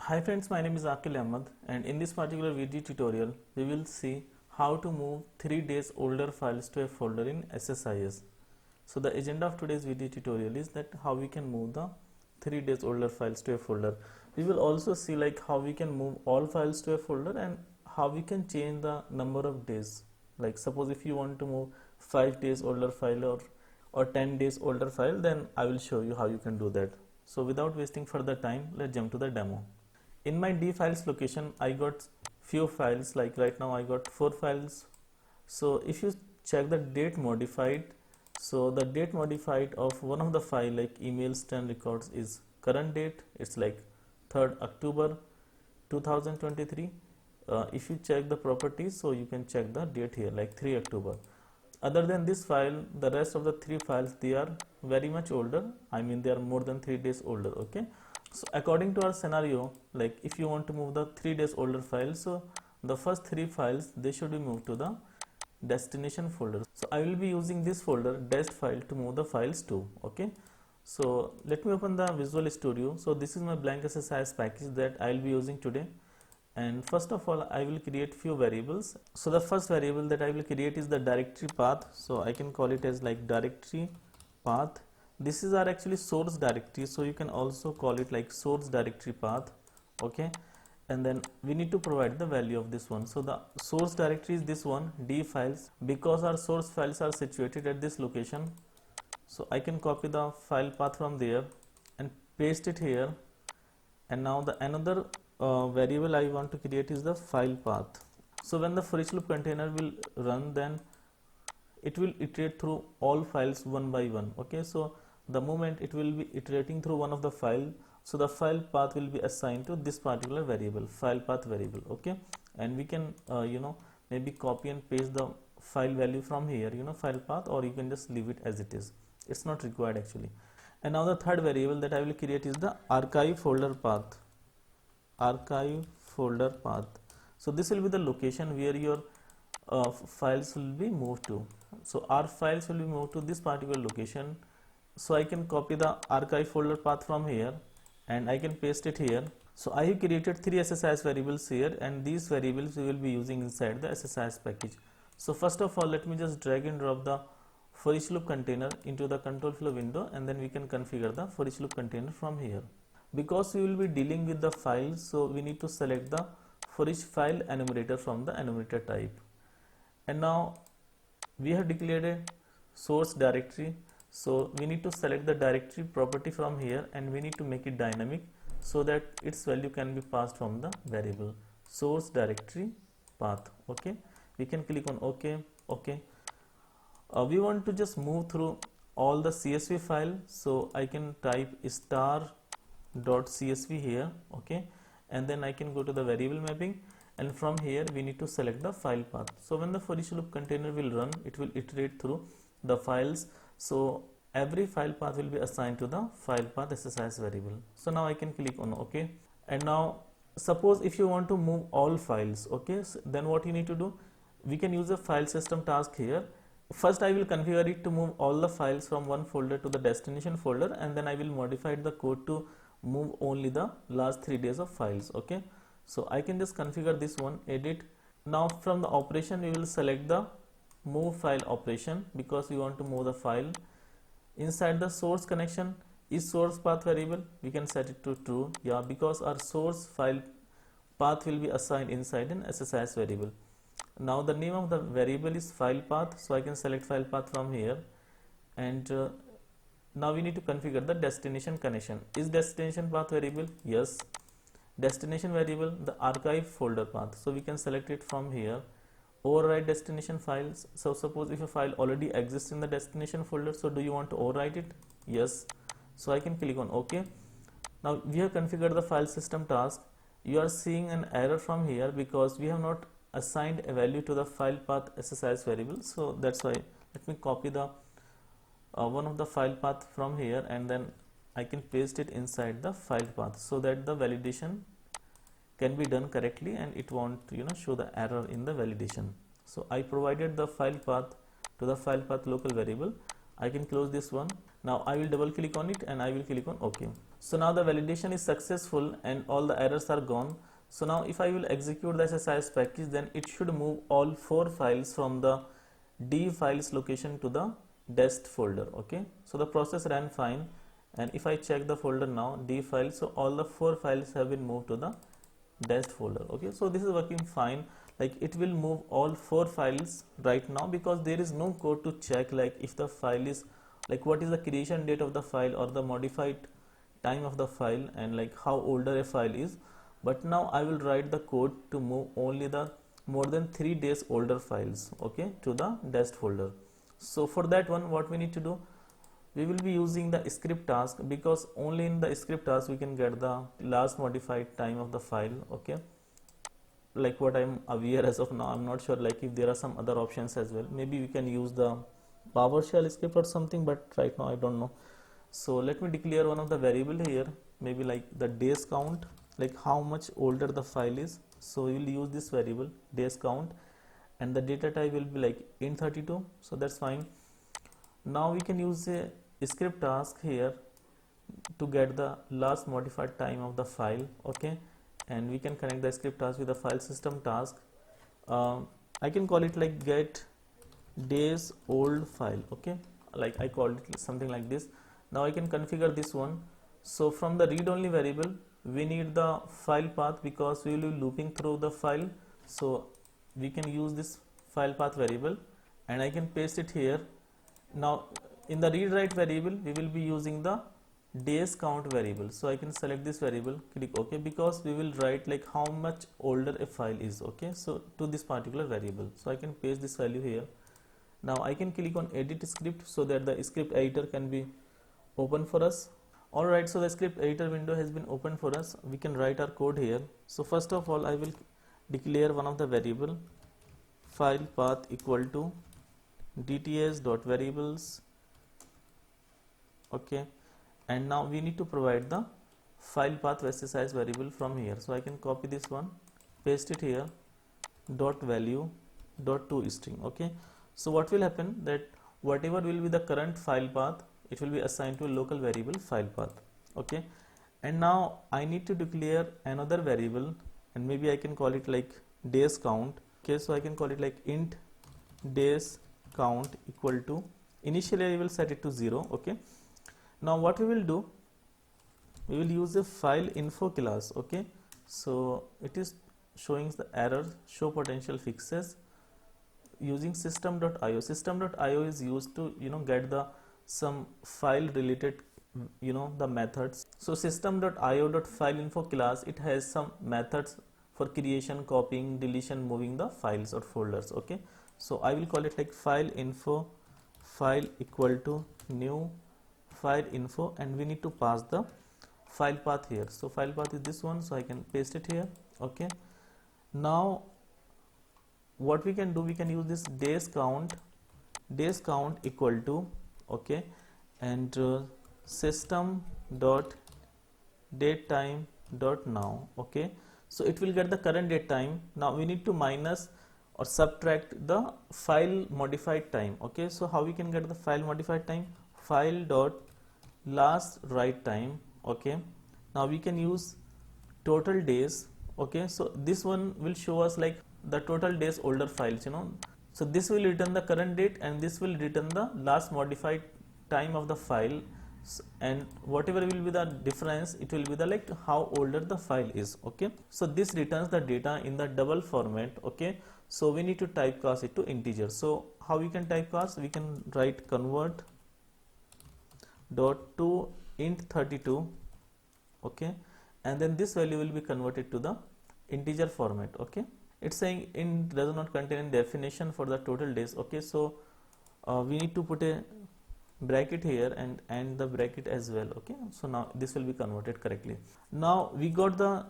Hi friends, my name is Akil Ahmed, and in this particular video tutorial we will see how to move 3 days older files to a folder in SSIS. So the agenda of today's video tutorial is that how we can move the 3 days older files to a folder. We will also see like how we can move all files to a folder and how we can change the number of days. Like suppose if you want to move 5 days older file or 10 days older file, then I will show you how you can do that. So without wasting further time, let's jump to the demo. In my D files location, I got few files, like right now I got 4 files. So if you check the date modified, so the date modified of one of the file like emails 10 records is current date, it's like 3rd October 2023. If you check the properties, so you can check the date here like 3 October. Other than this file, the rest of the 3 files, they are very much older. I mean they are more than 3 days older. Okay, so according to our scenario, like if you want to move the 3 days older files, so the first 3 files, they should be moved to the destination folder. So I will be using this folder dest file to move the files to. Okay, so let me open the Visual Studio. So this is my blank SSIS package that I will be using today. And first of all, I will create few variables. So the first variable that I will create is the directory path. So I can call it as like directory path. This is our actually source directory, so you can also call it like source directory path. Okay, and then we need to provide the value of this one. So the source directory is this one, D files, because our source files are situated at this location. So I can copy the file path from there and paste it here. And now the another variable I want to create is the file path. So when the for each loop container will run, then it will iterate through all files one by one. Okay, so the moment it will be iterating through one of the file, so the file path will be assigned to this particular variable, file path variable. Okay, and we can maybe copy and paste the file value from here, file path, or you can just leave it as it is. It's not required actually. And now the third variable that I will create is the archive folder path. Archive folder path. So this will be the location where your files will be moved to. So our files will be moved to this particular location. So I can copy the archive folder path from here and I can paste it here. So I have created 3 SSIS variables here, and these variables we will be using inside the SSIS package. So first of all, let me just drag and drop the for each loop container into the control flow window, and then we can configure the for each loop container from here. Because we will be dealing with the files, so we need to select the for each file enumerator from the enumerator type. And now we have declared a source directory, so we need to select the directory property from here, and we need to make it dynamic so that its value can be passed from the variable source directory path. Okay, we can click on OK. Okay, we want to just move through all the CSV file, so I can type star.csv here. Okay, and then I can go to the variable mapping, and from here we need to select the file path. So when the for each loop container will run, it will iterate through the files, so every file path will be assigned to the file path SSIS variable. So now I can click on OK. And now suppose if you want to move all files, okay, so then what you need to do, we can use a file system task here. First I will configure it to move all the files from one folder to the destination folder, and then I will modify the code to move only the last 3 days of files. Okay, so I can just configure this one, edit. Now from the operation we will select the move file operation, because we want to move the file. Inside the source connection is source path variable, we can set it to true, yeah, because our source file path will be assigned inside an SSIS variable. Now the name of the variable is file path, so I can select file path from here. And now we need to configure the destination connection. Is destination path variable? Yes. Destination variable, the archive folder path, so we can select it from here. Override destination files, so suppose if a file already exists in the destination folder, so do you want to overwrite it? Yes. So I can click on OK. Now we have configured the file system task. You are seeing an error from here because we have not assigned a value to the file path SSIS variable. So that's why, let me copy the one of the file path from here, and then I can paste it inside the file path so that the validation can be done correctly and it won't show the error in the validation. So I provided the file path to the file path local variable. I can close this one. Now I will double click on it and I will click on OK. So now the validation is successful and all the errors are gone. So now if I will execute the SSIS package, then it should move all 4 files from the D files location to the dest folder. Okay, so the process ran fine, and if I check the folder now, D file, so all the 4 files have been moved to the dest folder. Okay, so this is working fine. Like it will move all 4 files right now, because there is no code to check like if the file is like what is the creation date of the file or the modified time of the file and like how older a file is. But now I will write the code to move only the more than 3 days older files, okay, to the dest folder. So for that one, what we need to do, we will be using the script task, because only in the script task we can get the last modified time of the file. Okay, like what I'm aware as of now, I'm not sure like if there are some other options as well. Maybe we can use the PowerShell script or something, but right now I don't know. So let me declare one of the variable here, maybe like the days count, like how much older the file is. So we will use this variable days count, and the data type will be like int32. So that's fine. Now we can use a script task here to get the last modified time of the file. Okay, and we can connect the script task with the file system task. I can call it like get days old file. Okay, like I called it something like this. Now I can configure this one. So from the read only variable, we need the file path, because we will be looping through the file. So we can use this file path variable, and I can paste it here. Now in the read write variable, we will be using the days count variable. So I can select this variable, click OK, because we will write like how much older a file is. Okay, so to this particular variable, so I can paste this value here. Now I can click on edit script, so that the script editor can be open for us. Alright, so the script editor window has been opened for us. We can write our code here. So first of all, I will declare one of the variable file path equal to dts.variables. Okay, and now we need to provide the file path SSIS variable from here. So I can copy this one, paste it here, dot value dot to string. Okay, so what will happen, that whatever will be the current file path, it will be assigned to a local variable file path. Okay, and now I need to declare another variable, and maybe I can call it like days count. Okay, so I can call it like int days count equal to, initially I will set it to 0. Okay, now what we will do, we will use a file info class. Okay, so it is showing the error show potential fixes using system.io. System.io is used to get the some file related the methods. So system.io.fileinfo class, it has some methods for creation, copying, deletion, moving the files or folders. Okay, so I will call it like file info file equal to new file info, and we need to pass the file path here. So file path is this one, so I can paste it here. Okay, now what we can do, we can use this days count equal to, okay, and system dot date time dot now. Okay, so it will get the current date time. Now we need to minus or subtract the file modified time. Okay, so how we can get the file modified time, file dot last write time. Okay, now we can use total days. Okay, so this one will show us like the total days older files. So this will return the current date, and this will return the last modified time of the file, and whatever will be the difference, it will be the like how older the file is. Okay, so this returns the data in the double format. Okay, so we need to typecast it to integer. So how we can typecast, we can write convert dot to int32. Okay, and then this value will be converted to the integer format. Okay, it's saying int does not contain any definition for the total days. Okay, so we need to put a bracket here and the bracket as well. Okay, so now this will be converted correctly. Now we got the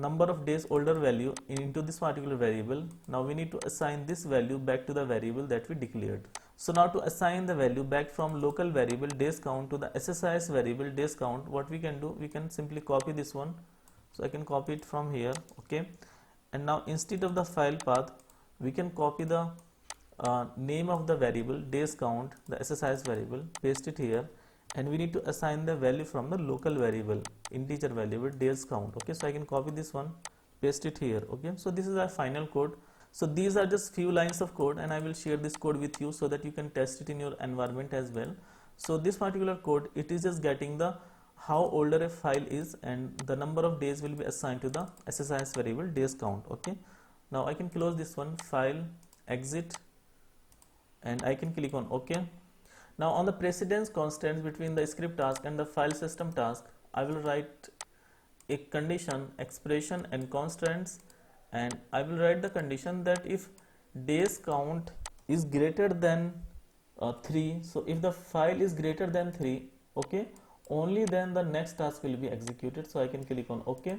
number of days older value into this particular variable. Now we need to assign this value back to the variable that we declared. So now to assign the value back from local variable days count to the SSIS variable days count, what we can do, we can simply copy this one. So I can copy it from here. Okay, and now instead of the file path, we can copy the name of the variable days count, the SSIS variable, paste it here, and we need to assign the value from the local variable, integer variable days count. Okay, so I can copy this one, paste it here. Okay, so this is our final code. So these are just few lines of code, and I will share this code with you so that you can test it in your environment as well. So this particular code, it is just getting the how older a file is, and the number of days will be assigned to the SSIS variable days count. Okay, now I can close this one, file, exit, and I can click on OK. Now on the precedence constants between the script task and the file system task, I will write a condition, expression and constants, and I will write the condition that if days count is greater than 3, so if the file is greater than 3, okay, only then the next task will be executed. So I can click on OK.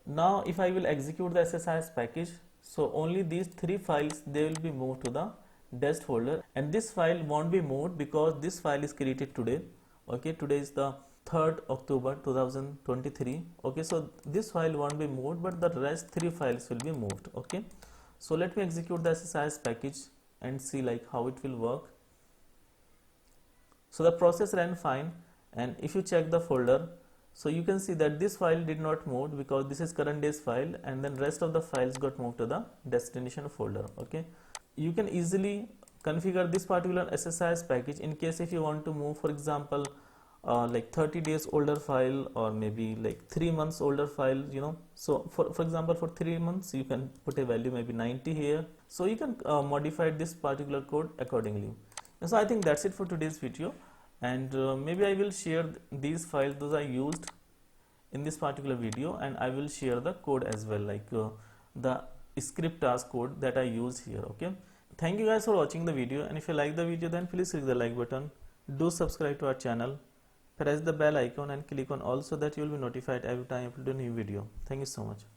Now if I will execute the SSIS package, so only these 3 files, they will be moved to the dest folder, and this file won't be moved because this file is created today. Okay, today is the 3rd October 2023. Okay, so this file won't be moved, but the rest 3 files will be moved. Okay, so let me execute the SSIS package and see like how it will work. So the process ran fine, and if you check the folder, so you can see that this file did not move because this is current days file, and then rest of the files got moved to the destination folder. Okay, you can easily configure this particular SSIS package in case if you want to move, for example, like 30 days older file, or maybe like 3 months older file, you know. So for example, for 3 months you can put a value maybe 90 here, so you can modify this particular code accordingly. And so I think that's it for today's video, and maybe I will share these files those I used in this particular video, and I will share the code as well, like the script task code that I used here. Okay, thank you guys for watching the video, and if you like the video, then please click the like button, do subscribe to our channel, press the bell icon and click on all so that you will be notified every time I upload a new video. Thank you so much.